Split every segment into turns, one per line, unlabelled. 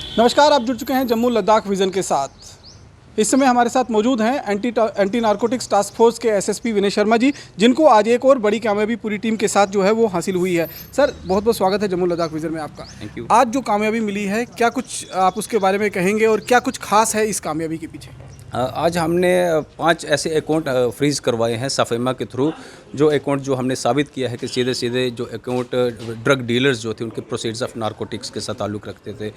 नमस्कार, आप जुड़ चुके हैं जम्मू लद्दाख विज़न के साथ। इस समय हमारे साथ मौजूद हैं एंटी नारकोटिक्स टास्क फोर्स के एसएसपी विनय शर्मा जी, जिनको आज एक और बड़ी कामयाबी पूरी टीम के साथ जो है वो हासिल हुई है। सर, बहुत बहुत स्वागत है जम्मू लद्दाख विज़न में आपका।
Thank you.
आज जो कामयाबी मिली है, क्या कुछ आप उसके बारे में कहेंगे और क्या कुछ खास है इस कामयाबी के पीछे?
आज हमने 5 ऐसे अकाउंट फ्रीज़ करवाए हैं सफेमा के थ्रू। जो अकाउंट जो हमने साबित किया है कि सीधे सीधे जो अकाउंट ड्रग डीलर्स जो थे उनके प्रोसीड्स ऑफ नारकोटिक्स के साथ ताल्लुक़ रखते थे।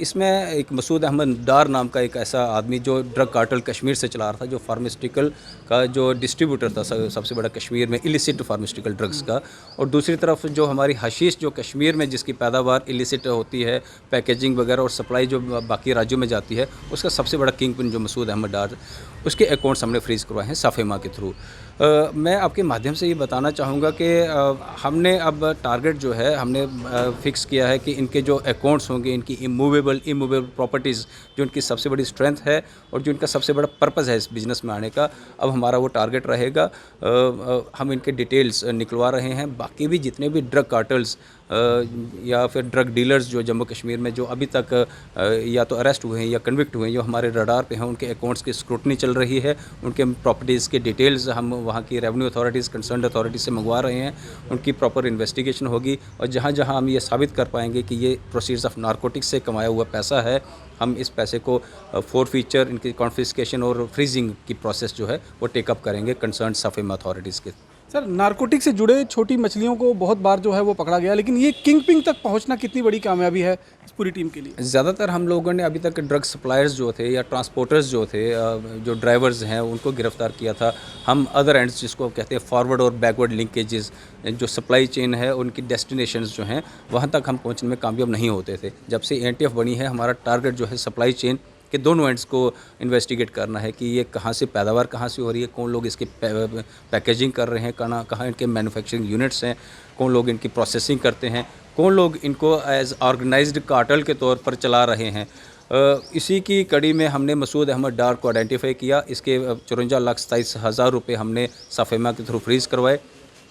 इसमें एक मसूद अहमद डार नाम का एक ऐसा आदमी जो ड्रग कार्टेल कश्मीर से चला रहा था, जो फार्मास्यूटिकल का जो डिस्ट्रीब्यूटर था सबसे बड़ा कश्मीर में इलिसिट फार्मास्यूटिकल ड्रग्स का। और दूसरी तरफ जो हमारी हशीश जो कश्मीर में जिसकी पैदावार इलिसिट होती है, पैकेजिंग वगैरह और सप्लाई जो बाकी राज्यों में जाती है, उसका सबसे बड़ा किंग पिन जो मसूद अहमद डार, उसके अकाउंट्स हमने फ्रीज़ करवाए हैं सफेमा के थ्रू। मैं आपके माध्यम से ये बताना चाहूँगा कि हमने अब टारगेट जो है हमने फिक्स किया है कि इनके जो अकाउंट्स होंगे, इनकी इमूवेबल प्रॉपर्टीज़ जो इनकी सबसे बड़ी स्ट्रेंथ है और जो इनका सबसे बड़ा पर्पस है इस बिज़नेस में आने का, अब हमारा वो टारगेट रहेगा। हम इनके डिटेल्स निकलवा रहे हैं। बाकी भी जितने भी ड्रग कार्टल्स या फिर ड्रग डीलर्स जो जम्मू कश्मीर में जो अभी तक या तो अरेस्ट हुए हैं या कन्विक्ट हुए हैं, जो हमारे रडार पे हैं, उनके अकाउंट्स की स्क्रूटनी चल रही है। उनके प्रॉपर्टीज़ के डिटेल्स हम वहाँ की रेवेन्यू अथॉरिटीज़, कंसर्न्ड अथॉरिटीज़ से मंगवा रहे हैं। उनकी प्रॉपर इन्वेस्टिगेशन होगी और जहाँ जहाँ हम ये साबित कर पाएंगे कि ये प्रोसीड्स ऑफ नारकोटिक्स से कमाया हुआ पैसा है, हम इस पैसे को फोरफीचर, इनकी कॉन्फिस्केशन और फ्रीजिंग की प्रोसेस जो है वो टेकअप करेंगे कंसर्न्ड सफेमा अथॉरिटीज़ के।
सर, नारकोटिक से जुड़े छोटी मछलियों को बहुत बार जो है वो पकड़ा गया, लेकिन ये किंग पिंग तक पहुंचना कितनी बड़ी कामयाबी है इस पूरी टीम के लिए?
ज़्यादातर हम लोगों ने अभी तक ड्रग सप्लायर्स जो थे या ट्रांसपोर्टर्स जो थे, जो ड्राइवर्स हैं, उनको गिरफ्तार किया था। हम अदर एंड्स जिसको कहते हैं फॉरवर्ड और बैकवर्ड लिंकेजेस, जो सप्लाई चेन है उनकी डेस्टिनेशंस जो हैं वहाँ तक हम पहुँचने में कामयाब नहीं होते थे। जब से एनटीएफ बनी है, हमारा टारगेट जो है सप्लाई चेन कि दोनों एंड्स को इन्वेस्टिगेट करना है कि ये कहाँ से पैदावार कहाँ से हो रही है, कौन लोग इसकी पैकेजिंग कर रहे हैं, कहाँ इनके मैन्युफैक्चरिंग यूनिट्स हैं, कौन लोग इनकी प्रोसेसिंग करते हैं, कौन लोग इनको एज ऑर्गेनाइज्ड कार्टेल के तौर पर चला रहे हैं। इसी की कड़ी में हमने मसूद अहमद डार को आइडेंटिफाई किया। इसके 54,27,000 रुपये हमने सफेमा के थ्रू फ्रीज़ करवाए।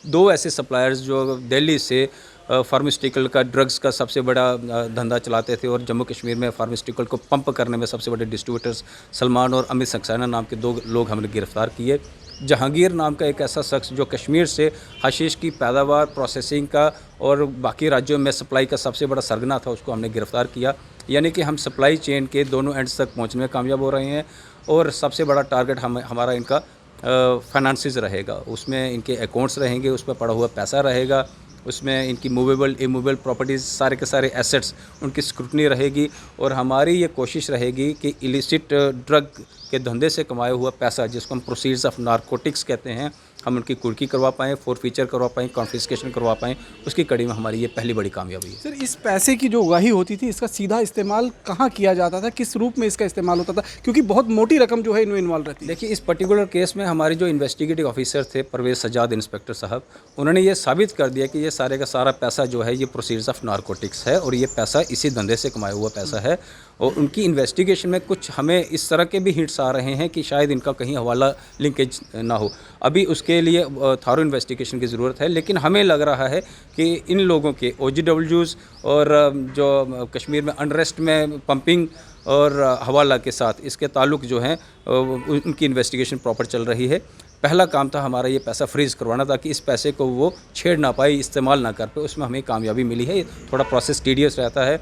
2 ऐसे सप्लायर्स जो दिल्ली से फार्मास्यूटिकल का ड्रग्स का सबसे बड़ा धंधा चलाते थे और जम्मू कश्मीर में फार्मास्यूटिकल को पंप करने में सबसे बड़े डिस्ट्रीब्यूटर्स सलमान और अमित सक्सेना नाम के 2 लोग हमने गिरफ़्तार किए। जहांगीर नाम का एक ऐसा शख्स जो कश्मीर से हशीश की पैदावार, प्रोसेसिंग का और बाकी राज्यों में सप्लाई का सबसे बड़ा सरगना था, उसको हमने गिरफ़्तार किया। यानी कि हम सप्लाई चेन के दोनों एंड्स तक पहुँचने में कामयाब हो रहे हैं और सबसे बड़ा टारगेट हमारा इनका फाइनेंसेस रहेगा। उसमें इनके अकाउंट्स रहेंगे, उसमें पड़ा हुआ पैसा रहेगा, उसमें इनकी मूवेबल इमूवेबल प्रॉपर्टीज़, सारे के सारे एसेट्स, उनकी स्क्रूटनी रहेगी। और हमारी ये कोशिश रहेगी कि इलिसिट ड्रग के धंधे से कमाया हुआ पैसा, जिसको हम प्रोसीड्स ऑफ नारकोटिक्स कहते हैं, हम उनकी कुर्की करवा पाएँ, फोरफीचर करवा पाएँ, कॉन्फिस्केशन करवा पाएँ। उसकी कड़ी में हमारी ये पहली बड़ी कामयाबी है।
सर, इस पैसे की जो उगाही होती थी, इसका सीधा इस्तेमाल कहाँ किया जाता था, किस रूप में इसका इस्तेमाल होता था, क्योंकि बहुत मोटी रकम जो है इनमें इन्वॉल्व रहती है?
देखिए, इस पर्टिकुलर केस में हमारे जो इन्वेस्टिगेटिव ऑफिसर थे परवेज़ सज्जाद इंस्पेक्टर साहब, उन्होंने ये साबित कर दिया कि ये सारे का सारा पैसा जो है ये प्रोसीड्स ऑफ नारकोटिक्स है और ये पैसा इसी धंधे से कमाया हुआ पैसा है। और उनकी इन्वेस्टिगेशन में कुछ हमें इस तरह के भी हिंट्स आ रहे हैं कि शायद इनका कहीं हवाला लिंकेज ना हो। अभी उसके लिए थारो इन्वेस्टिगेशन की ज़रूरत है, लेकिन हमें लग रहा है कि इन लोगों के OGWs और जो कश्मीर में अनरेस्ट में पंपिंग और हवाला के साथ इसके ताल्लुक़ जो हैं उनकी इन्वेस्टिगेशन प्रॉपर चल रही है। पहला काम था हमारा ये पैसा फ्रीज़ करवाना, ताकि इस पैसे को वो छेड़ ना पाए, इस्तेमाल ना कर पाए। उसमें हमें कामयाबी मिली है। थोड़ा प्रोसेस टीडियस रहता है।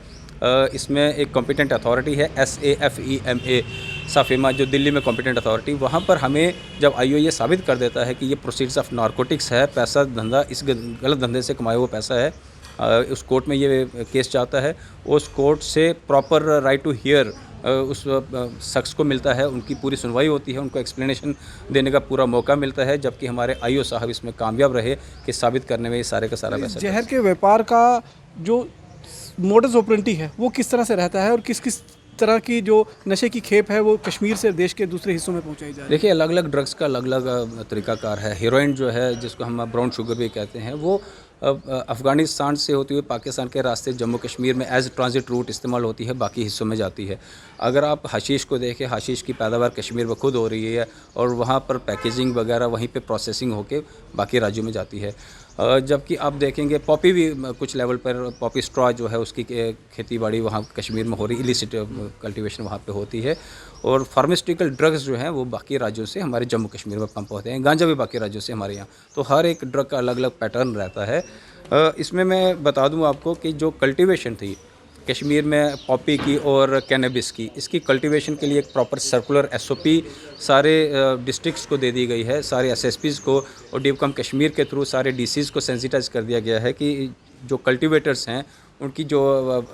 इसमें एक कॉम्पिटेंट अथॉरिटी है SAFEMA सफेमा, जो दिल्ली में कॉम्पिटेंट अथॉरिटी, वहाँ पर हमें जब IO ये साबित कर देता है कि ये प्रोसीड्स ऑफ नारकोटिक्स है, पैसा धंधा इस गलत धंधे से कमाया हुआ पैसा है, उस कोर्ट में ये केस जाता है। उस कोर्ट से प्रॉपर राइट टू हियर उस शख्स को मिलता है, उनकी पूरी सुनवाई होती है, उनको एक्सप्लेनेशन देने का पूरा मौका मिलता है, जबकि हमारे IO साहब इसमें कामयाब रहे कि साबित करने में ये सारे का सारा पैसा।
जहर के व्यापार का जो मोडस ऑपरेंडी है वो किस तरह से रहता है और किस किस तरह की जो नशे की खेप है वो कश्मीर से देश के दूसरे हिस्सों में पहुंचाई जा रही है?
देखिए, अलग अलग ड्रग्स का अलग अलग तरीकाकार है। हीरोइन जो है, जिसको हम ब्राउन शुगर भी कहते हैं, वो अफ़गानिस्तान से होती हुई पाकिस्तान के रास्ते जम्मू कश्मीर में एज ट्रांजिट रूट इस्तेमाल होती है, बाकी हिस्सों में जाती है। अगर आप हशीश को देखें, हशीश की पैदावार कश्मीर में खुद हो रही है और वहाँ पर पैकेजिंग वगैरह वहीं पे प्रोसेसिंग होके बाकी राज्यों में जाती है। जबकि आप देखेंगे पॉपी भी कुछ लेवल पर पॉपी स्ट्रॉ जो है उसकी खेती बाड़ी वहाँ कश्मीर में हो रही, इलिसिट कल्टीवेशन वहाँ पे होती है। और फार्मास्यूटिकल ड्रग्स जो हैं वो बाकी राज्यों से हमारे जम्मू कश्मीर में पंप होते हैं, गांजा भी बाकी राज्यों से हमारे यहाँ। तो हर एक ड्रग का अलग अलग पैटर्न रहता है। इसमें मैं बता दूं आपको कि जो कल्टीवेशन थी कश्मीर में पॉपी की और कैनबिस की, इसकी कल्टीवेशन के लिए एक प्रॉपर सर्कुलर एसओपी सारे डिस्ट्रिक्ट्स को दे दी गई है, सारे एसएसपीज़ को, और डीवकम कश्मीर के थ्रू सारे डीसीज़ को सेंसिटाइज कर दिया गया है कि जो कल्टीवेटर्स हैं उनकी जो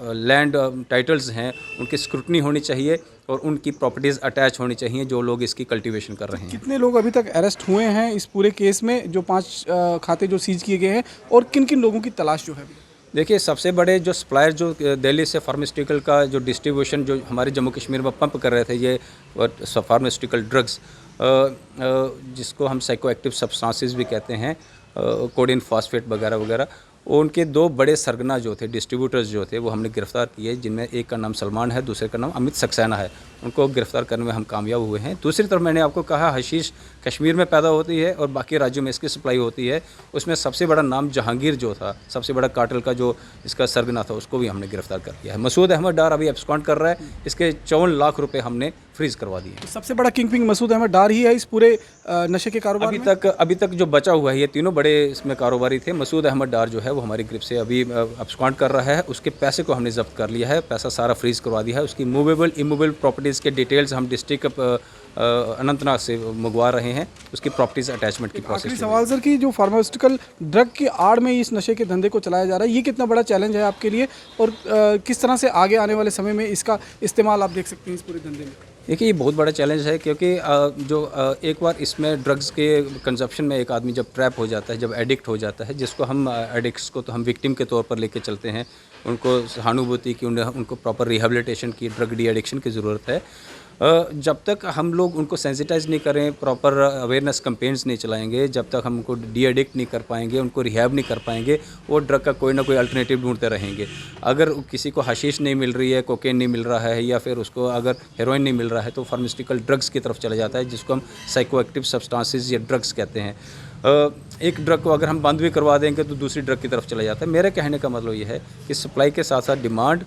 लैंड टाइटल्स हैं उनकी स्क्रूटनी होनी चाहिए और उनकी प्रॉपर्टीज़ अटैच होनी चाहिए जो लोग इसकी कल्टीवेशन कर रहे हैं।
कितने लोग अभी तक अरेस्ट हुए हैं इस पूरे केस में, जो 5 खाते जो सीज किए गए हैं, और किन किन लोगों की तलाश जो है?
देखिए, सबसे बड़े जो सप्लायर जो दिल्ली से फार्मास्यूटिकल का जो डिस्ट्रीब्यूशन जो हमारे जम्मू कश्मीर में पंप कर रहे थे, ये फार्मास्यूटिकल ड्रग्स जिसको हम साइको एक्टिव सब्सटेंसेस भी कहते हैं, कोडिन फॉस्फेट वगैरह वगैरह, उनके 2 बड़े सरगना जो थे, डिस्ट्रीब्यूटर्स जो थे, वो हमने गिरफ्तार किए, जिनमें एक का नाम सलमान है, दूसरे का नाम अमित सक्सेना है। उनको गिरफ्तार करने में हम कामयाब हुए हैं। दूसरी तरफ मैंने आपको कहा हशीश कश्मीर में पैदा होती है और बाकी राज्यों में इसकी सप्लाई होती है। उसमें सबसे बड़ा नाम जहांगीर जो था, सबसे बड़ा कार्टेल का जो इसका सरगना था, उसको भी हमने गिरफ्तार कर लिया है। मसूद अहमद डार अभी एब्सकॉन्ड कर रहा है, इसके 54 लाख रुपए हमने फ्रीज करवा दिए।
सबसे बड़ा किंगपिन मसूद अहमद डार ही है इस पूरे नशे के कारोबार में?
अभी तक जो बचा हुआ है, ये तीनों बड़े इसमें कारोबारी थे। मसूद अहमद डार जो है वो हमारी ग्रिप से अभी एब्सकॉन्ड कर रहा है। उसके पैसे को हमने जब्त कर लिया है, पैसा सारा फ्रीज करवा दिया है। उसकी मूवेबल इमूवेबल प्रॉपर्टीज़ के डिटेल्स हम डिस्ट्रिक्ट अनंतनाग से मंगवा रहे हैं, उसकी प्रॉपर्टीज़ अटैचमेंट की प्रोसेस।
आखिरी सवाल सर, कि जो फार्मास्यूटिकल ड्रग की आड़ में इस नशे के धंधे को चलाया जा रहा है, ये कितना बड़ा चैलेंज है आपके लिए, और किस तरह से आगे आने वाले समय में इसका इस्तेमाल आप देख सकते हैं इस पूरे धंधे में?
देखिए, ये बहुत बड़ा चैलेंज है, क्योंकि एक बार इसमें ड्रग्स के कंजप्शन में एक आदमी जब ट्रैप हो जाता है, जब एडिक्ट हो जाता है, जिसको हम एडिक्ट्स को तो हम विक्टिम के तौर पर लेके चलते हैं, उनको सहानुभूति की, उनको प्रॉपर रिहेबिलिटेशन की, ड्रग डी एडिक्शन की ज़रूरत है। जब तक हम लोग उनको सेंसिटाइज नहीं करें, प्रॉपर अवेयरनेस कैंपेन्स नहीं चलाएंगे, जब तक हम उनको डी एडिक्ट नहीं कर पाएंगे, उनको रिहैब नहीं कर पाएंगे, वो ड्रग का कोई ना कोई अल्टरनेटिव ढूंढते रहेंगे। अगर किसी को हशीश नहीं मिल रही है, कोकेन नहीं मिल रहा है, या फिर उसको अगर हेरोइन नहीं मिल रहा है, तो फार्मास्यूटिकल ड्रग्स की तरफ चला जाता है, जिसको हम साइको एक्टिव सब्सटेंसेस या ड्रग्स कहते हैं। एक ड्रग को अगर हम बंद भी करवा देंगे तो दूसरी ड्रग की तरफ चला जाता है। मेरे कहने का मतलब ये है कि सप्लाई के साथ साथ डिमांड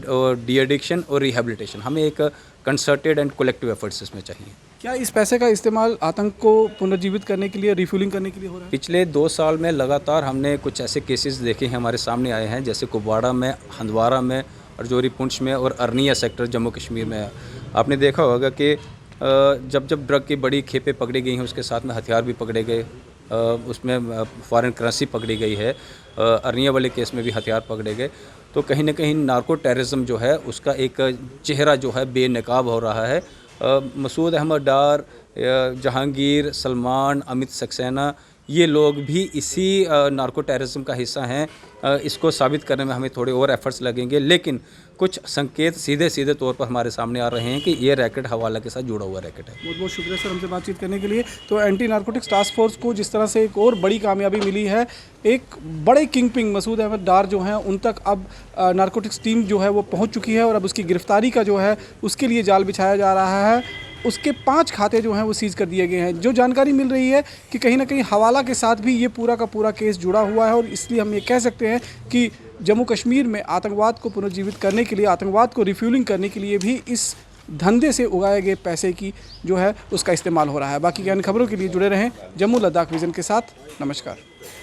और डी एडिक्शन और रिहेबिलिटेशन, हमें एक कंसर्टेड एंड कलेक्टिव एफर्ट्स इसमें चाहिए।
क्या इस पैसे का इस्तेमाल आतंक को पुनर्जीवित करने के लिए, रिफ्यूलिंग करने के लिए हो रहा है?
पिछले 2 साल में लगातार हमने कुछ ऐसे केसेस देखे हैं, हमारे सामने आए हैं, जैसे कुपवाड़ा में, हंदवाड़ा में, रजौरी पुंछ में और अरनिया सेक्टर जम्मू कश्मीर में। आपने देखा होगा कि जब ड्रग की बड़ी खेपें पकड़ी गई हैं, उसके साथ में हथियार भी पकड़े गए, उसमें फॉरेन करेंसी पकड़ी गई है, अरनिया वाले केस में भी हथियार पकड़े गए। तो कहीं ना कहीं नार्को टेररिज्म जो है उसका एक चेहरा जो है बेनकाब हो रहा है। मसूद अहमद डार, जहांगीर, सलमान, अमित सक्सेना, ये लोग भी इसी नार्को टेररिज्म का हिस्सा हैं। इसको साबित करने में हमें थोड़े और एफर्ट्स लगेंगे, लेकिन कुछ संकेत सीधे तौर पर हमारे सामने आ रहे हैं कि ये रैकेट हवाला के साथ जुड़ा हुआ रैकेट है।
बहुत बहुत शुक्रिया सर हमसे बातचीत करने के लिए। तो एंटी नारकोटिक्स टास्क फोर्स को जिस तरह से एक और बड़ी कामयाबी मिली है, एक बड़े किंगपिन मसूद अहमद डार जो हैं उन तक अब नारकोटिक्स टीम जो है वो पहुंच चुकी है, और अब उसकी गिरफ्तारी का जो है उसके लिए जाल बिछाया जा रहा है। उसके 5 खाते जो हैं वो सीज़ कर दिए गए हैं। जो जानकारी मिल रही है कि कहीं ना कहीं हवाला के साथ भी ये पूरा का पूरा केस जुड़ा हुआ है, और इसलिए हम ये कह सकते हैं कि जम्मू कश्मीर में आतंकवाद को पुनर्जीवित करने के लिए, आतंकवाद को रिफ्यूलिंग करने के लिए भी इस धंधे से उगाए गए पैसे की जो है उसका इस्तेमाल हो रहा है। बाकी की अन्य खबरों के लिए जुड़े रहें जम्मू लद्दाख विज़न के साथ। नमस्कार।